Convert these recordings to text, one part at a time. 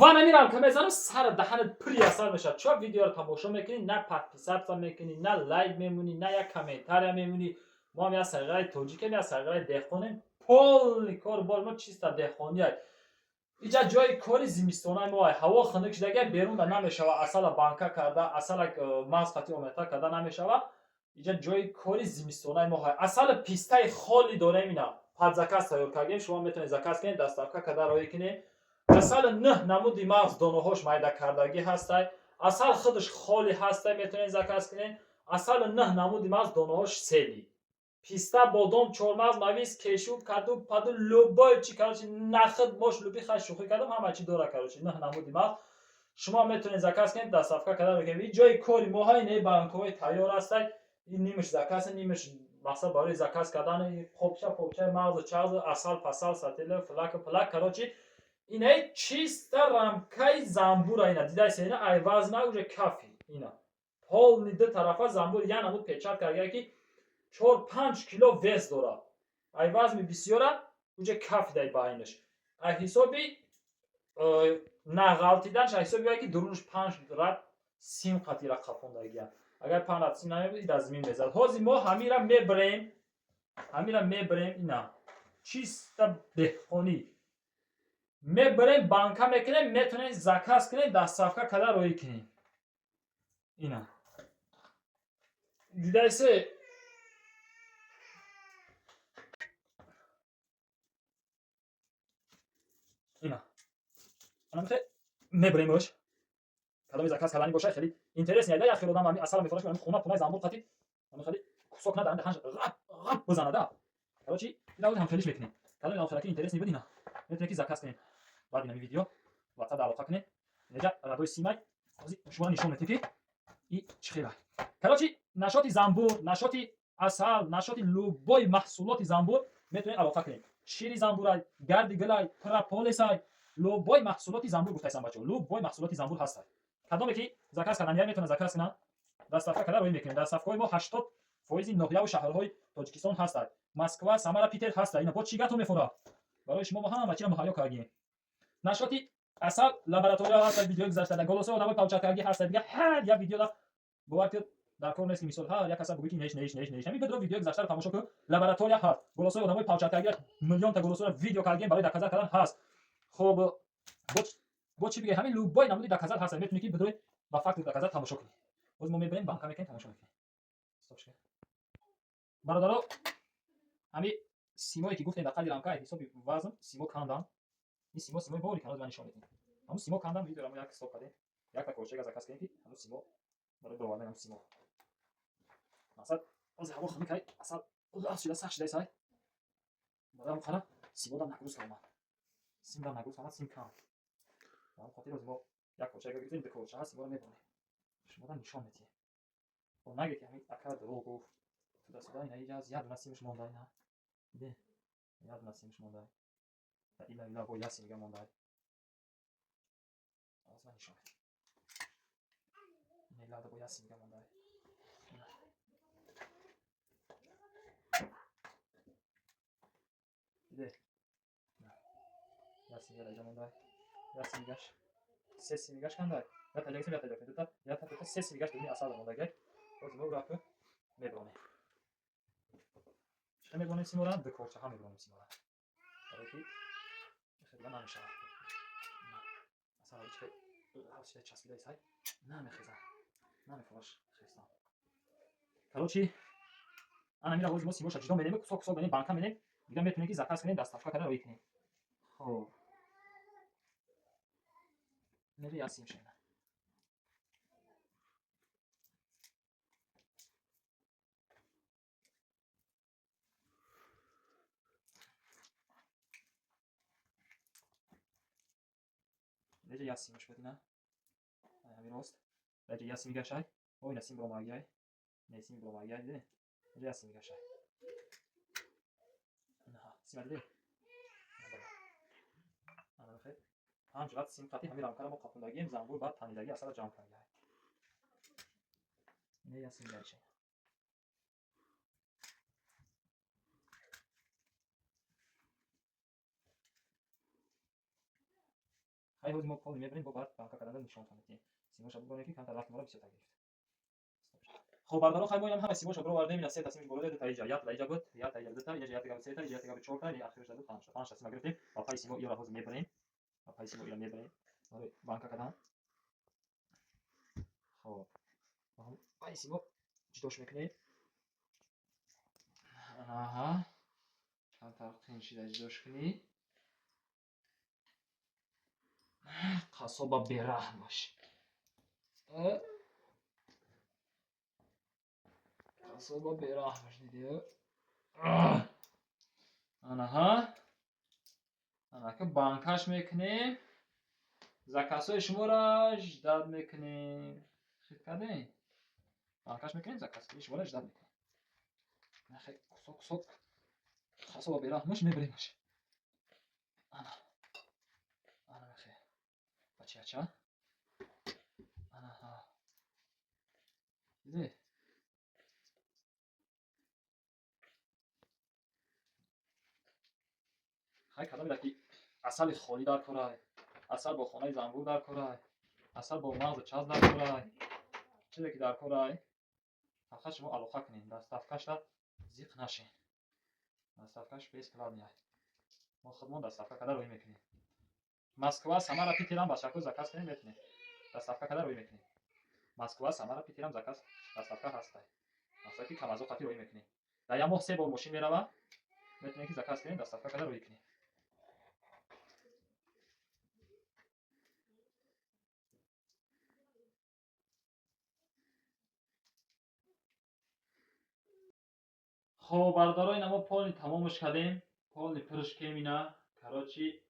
و نمیرم که میزنم سر دهنت پری اثر میشه. چرا ویدیو رو تماشا میکنی نه پادپیسات میکنی نه لایک میمونی نه یک کامنتار میمونی. ما هم از سرگرای توجیکیم یا سرگرای دهخونیم پول کار بار ما چیستا دهخونی های اینجا جای کاری زمستونای ما هوا خنک شده بیرون به نمیشوه اصلا بانکا کرده اصلا ماز خاطی اومتا کرده نمیشوه اینجا جای کاری زمستونای ما اصلا پیستای خالی داریم اینا پاد زکاس تیار کردیم شما میتونید زکاس کنید دستاکا کرده روی کنید اصلا نه نمودی مغز دانه‌هاش میده کردگی هسته اصلا خودش خالی هسته میتونید زکاس کنید اصلا نه نمودی مغز دانه‌هاش سیلی پیستا بادام چهارمغز مویز کشو کدو پدو لوبای چی کارچی نخد باش لوبی خش شوخی کردم همه چی داره کارچی نه نمودی مغز شما میتونید زکاس کنید دست صفقه کردن بگید جای کاری ماهای نه بانک‌های تیار هست این نیمش زکاس نیمش مثلا برای زکاس کردن خوبچه مغز چاز اصل پسال ساتل فلاک پلاک کارچی اینا چیستا رمکای زنبور اینا دیدای سینا ایواز نه اوج کافی اینا پول نیده طرفا زنبور یا نمود پیچات کرده که 4-5 کیلو وزن داره. ای وزن بسیاره اوجه کف دای باینش. ای حسابی نغلطیدنش ای حسابی که درونش 5 رد سیم قطی را قفونده گیا. اگر 5 رد سیم نمیبود از زمین میزد. حاضی ما همیرا میبریم اینا چیستا دهخونی میبریم بانکا میکنیم میتونیم زکاس کنیم دست صفقه کده روی کنیم اینا دیده سه اینا انا میبریمش کدام زکاس کلانی باشه خیلی اینترس نیاده یا خیلی آدم همین اصلا میفروش میگم خونه پونه زنبور قطی من خیلی کوسوک ندارم دهنش غب بزنه ده حالا چی اینا هم خیلیش میکنه کلانی آخر که اینترس نیبود اینا میتونه کی زکاس کنه بعد این ویدیو واتساپ علاقه کنه نجا رادوی سیمای شما نشون میده که این چه خیلی کلا چی نشاطی زنبور نشاطی اصل نشاطی لوبای محصولات زنبور میتونه علاقه کنه شیری زنبورای گردی گلای پراپولیسای لوبای محصولات زنبور گفتم بچه‌ها لوبای محصولات زنبور هست کدومی که زکاس کردن یا میتونه زکاس کنه دست صفحه کلا روی میکنه دست صفحه ما 80% نقیا و شهرهای تاجیکستان هست مسکو سامارا پیتر هست اینا با چیگاتو میفوره برای شما با همه چیز مهیا کردیم نشاطی اصل لابراتوری هست ویدیو گذاشته در گلوسو آدمای پاوچات کردی هست دیگه هر یا ویدیو دا باور که در کور نیست که مثال ها یا کسا بگی نیش همین بدو ویدیو گذاشته رو تماشا کن لابراتوری هست گلوسو آدمای پاوچات کردی میلیون تا گلوسو ویدیو کردیم برای دکازار کردن هست خب با چی بگه همین لوبای نمودی دکازار هست میتونی که بدوی با فکت دکازار تماشا کنی باز ما میبریم بانک میکنیم تماشا میکنیم استاپ شه برادرها همین سیمایی که گفتیم دقیقاً دیدم که حسابی وزن سیمو کاندم این سیمو باری کنه من نشون میدم همون سیمو کاندم ویدیو رو یک استاپ کردیم یک تا کوچه از کاس کنیم همون سیمو برای دوباره هم سیمو مثلا از هوا خمی که اصلا از شده سخت شده سای برام خراب سیمو دام نگوز کنم سیم دام نگوز کنم سیم کام من خاطر از ما یک کوچه گرفتیم به کوچه هست سیمو رو میبونه شما دام نشون میدی و نگه که همین اکر درو گفت تو دست دای نه از یاد نسیمش مونده نه ده یاد نسیمش مونده اینا با یاسی میگم مونده از من نشون میدی نه لاده با یاسی میگم مونده ده یاسی میگم مونده یاسی میگاش سسی میگاش کنده یا تجربه یا تجربه دوتا یا تا سسی میگاش دنی اصلا مونده گه باز ما رافه میبونه چه میبونه سیمورا به کوچه ها میبونه سیمورا برای کی خیلی نمیشه اصلا هیچ هاوس چسبیده ایست نمیخیزه نمیفروش خیستم کلوچی انا میرا روز ما سیمو شجیدو میدیم کوسو بنیم بانکا میدیم دیگه میتونه کی زکاس کنیم دست افکا کردن روی کنیم خب نری یاسیم شینا نری یاسیمش بدینا همین راست نری یاسیم گشای او نسیم بروماگیای نسیم بروماگیای دیدی نری یاسیم گشای نه سیما دیدی انا خیلی همچنان سیم قطعی همین رامکارم و قاپندگیم زنبور بعد تنیدگی اصلا جام کنگه نه یاسیم گشای خیلی روزی ما پول میبریم با بعد بانک کردن نشون میدیم سیموش رو بگونه که کانتر وقت ما رو بسیار گرفت خب بردارو خیلی مهم هم سیموش رو وارد میشه تصمیمش بالا ده تایجا یا تایجا بود یا تایجا ده تا یا تایجا سه تا یا تایجا 4 تا یا آخرش داد 5 تصمیم گرفتیم با پای سیمو یا روز میبریم با پای سیمو یا میبریم برای بانک کردن خب هم پای سیمو جدوش میکنیم آها کانتر تنشی جدوش کنی قصابا بیرحم باش قصابا بیرحم باش دیدی آنها آنها که بانکاش میکنیم زکاسای شما را جداد میکنیم خیلی کردیم بانکاش میکنیم زکاسای شما را جداد میکنیم نخی کسوک قصابا بیرحم باش میبریم باش آنا بخیر بچه آنها دیدی خیلی کردم که اصل خالی در کره اصل با خانه زنبور در کره اصل با مغز چاز در کره چیزی که در کره فقط شما علاقه کنین دستافکش را زیق نشین دستافکش بیس کلاد نیای ما خودمون دستافکه کده روی میکنیم مسکوا سمارا پیتیرم با شکل زکاس کنیم میتونیم دستافکه کده روی میکنیم مسکوا سمارا پیتیرم زکاس دستافکه هسته مثلا که کم از او خطی روی میکنیم در یه ماه 3 بار ماشین میروه میتونیم که زکاس کنیم دستافکه کده روی کنیم خب بردارای نما پولنی تمامش کردیم پولنی پرش کمینا کراچی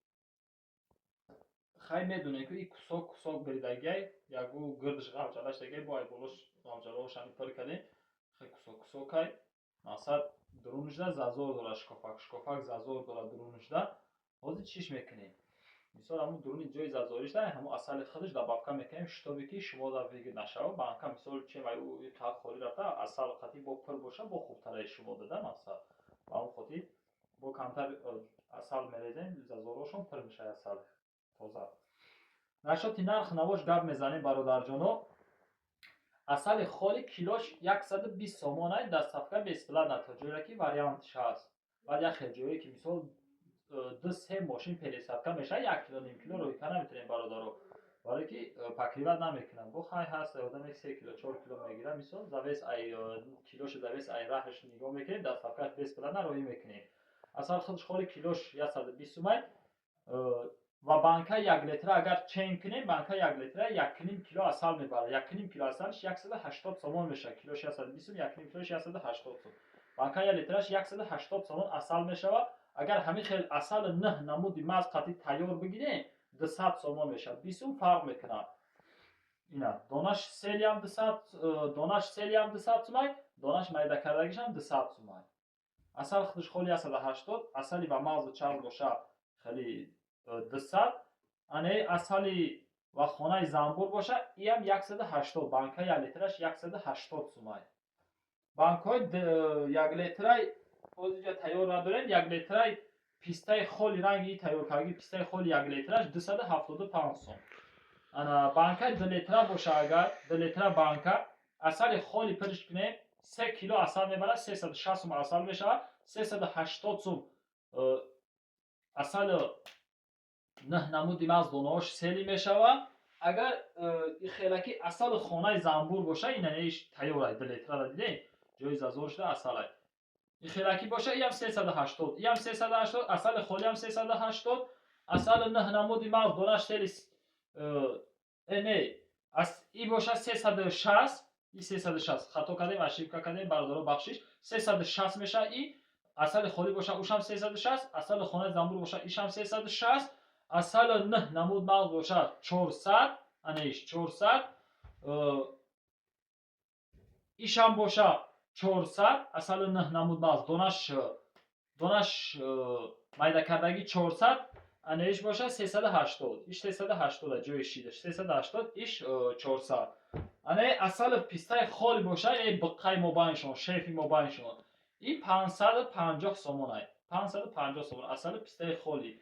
خیلی میدونه که این کساک بریدگی یکو گردش غمجالش دیگه با ایبولش غمجالش هم پر کردیم خیلی کساکای مثلا درونش ده زازور داره شکافک زازور داره درونش ده بازی چیش میکنیم مثلا همون درونی جای زازورش ده همون اصل خودش در بافکا میکنیم شتابی که شما در ویگ نشو بانکا مثلا چه مایو تا خالی رفته اصل خطی با پر باشه با خوبتره شما داده مثلا با اون خطی با کمتر اصل میریزیم زازورشون پر میشه اصل تازه نشاطی نرخ نواش گپ میزنیم برادرجانو اصل خالی کیلوش 120 سومانه دستافکه بیسپلان تا جوری که واریانتش هست بعد یک خیلی جایی که مثال 2-3 ماشین پلیسافکه میشه 1 کیلو نیم کیلو روی کنه میتونیم برادرو برای که پکریوت نمیکنم بو خیلی هست آدم 3 کیلو 4 کیلو میگیره مثال زویس ای کیلوش زویس ای راهش نگاه میکنیم دستافکه بیسپلان روی میکنیم اصل خودش خالی کیلوش 120 سومای و بانکا 1 لیتر اگر چین کنیم بانکا 1 لیتر 1.5 کیلو اصل میبره 1.5 کیلو اصلش 180 سومون میشه کیلوش 120 1.5 کیلوش 180 سوم بانکا 1 لیترش 180 سومون اصل میشه اگر همین خیلی اصل نه نمودی ماز قطعی تیار بگیریم 200 سومون میشه 20 فرق میکنه اینا دونش سیلی هم 200 دونش سیلی هم 200 سوم دونش میده کردگیش هم 200 سوم اصل خودش خالی 180 اصلی و مغز چرب باشه خیلی 200 انی اصلی و خانه زنبور باشه ای هم 180 بانکای 1 لیترش 180 سومای بانکای 1 لیتر اینجا تیار نداریم 1 لیتر پیسته خالی رنگی تیار کردگی پیسته خالی 1 لیترش 275 سوم انا بانکای 2 لیتر باشه اگر 2 لیتر بانکا اصل خالی پرش کنیم 3 کیلو اصل میبره 360 سوم اصل میشه 380 سوم اصل نه نمودیم از دوناش سیلی میشوه اگر این خیلکی اصل خانه زنبور باشه این نیش تیاره 2 لیتر را دیدین جای زازور شده اصل این خیلکی باشه این هم 380 این هم 380 اصل خالی هم 380 اصل نه نمودیم از دوناش سیلی نه این باشه 360 این 360 خطا کردیم اشتباه کردیم برادر بخشش 360 میشه این اصل خالی باشه اوش هم 360 اصل خانه زنبور باشه ایش هم 360 اصل نه نمود مغز باشه 400 انیش 400 ایش هم باشه 400 اصل نه نمود مغز دونش میده کردگی 400 انیش باشه 380 ایش 380 جای شیدش 380 ایش 400 انی اصل پیسته خالی باشه ای بقای مباینشون شیفی مباینشون این 550 سومون ای 550 سومون اصل پیسته خالی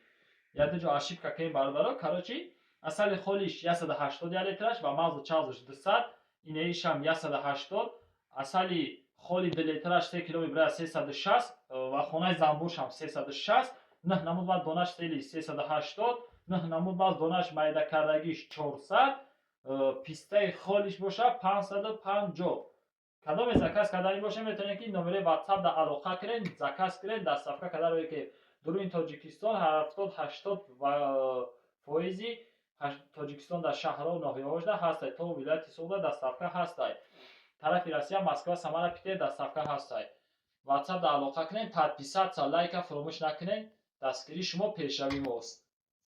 یاد جو اشیب که این برادرها کراچی асали холиш 180 литраш ва мағзу чавзш 200, инеишам 180, асали холи 2 литраш 3 кг бирая 360 ва хонаи замбуршам 360, ных намуд баъд донаш сели 380, ных намуд баъд донаш майда кардагиш 400, пистаи холиш боша 550. кадоме заказ кардани боша метавонед ки номери WhatsApp да алоқа кунед, заказ кунед, доставка карда ки дуруни Тоҷикистон 70-80% Тоҷикистон дар шаҳрҳо ноҳиёҳошда ҳастай, то вилояти Суғда доставка ҳастай, тарафи Россия Москва Самара Питер доставка ҳастай. WhatsApp да алоқа кунед, подписаться, лайка фуромӯш накунед. дастгирии шумо пешравии мост.